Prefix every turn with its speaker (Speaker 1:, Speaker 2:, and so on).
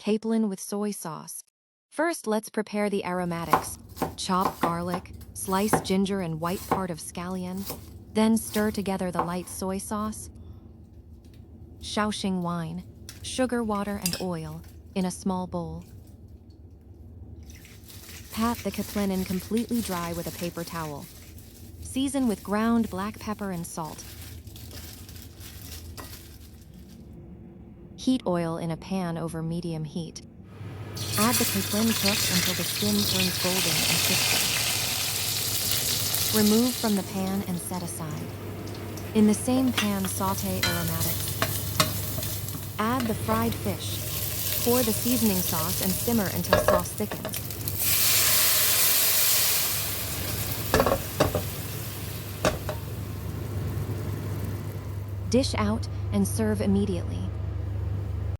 Speaker 1: Capelin with soy sauce. First, let's prepare the aromatics. Chop garlic, slice ginger and white part of scallion, then stir together the light soy sauce, Shaoxing wine, sugar, water, and oil in a small bowl. Pat the capelin in completely dry with a paper towel. Season with ground black pepper and salt. Heat oil in a pan over medium heat. Add the capelin cooked until the skin turns golden and crispy. Remove from the pan and set aside. In the same pan, saute aromatics. Add the fried fish. Pour the seasoning sauce and simmer until sauce thickens. Dish out and serve immediately.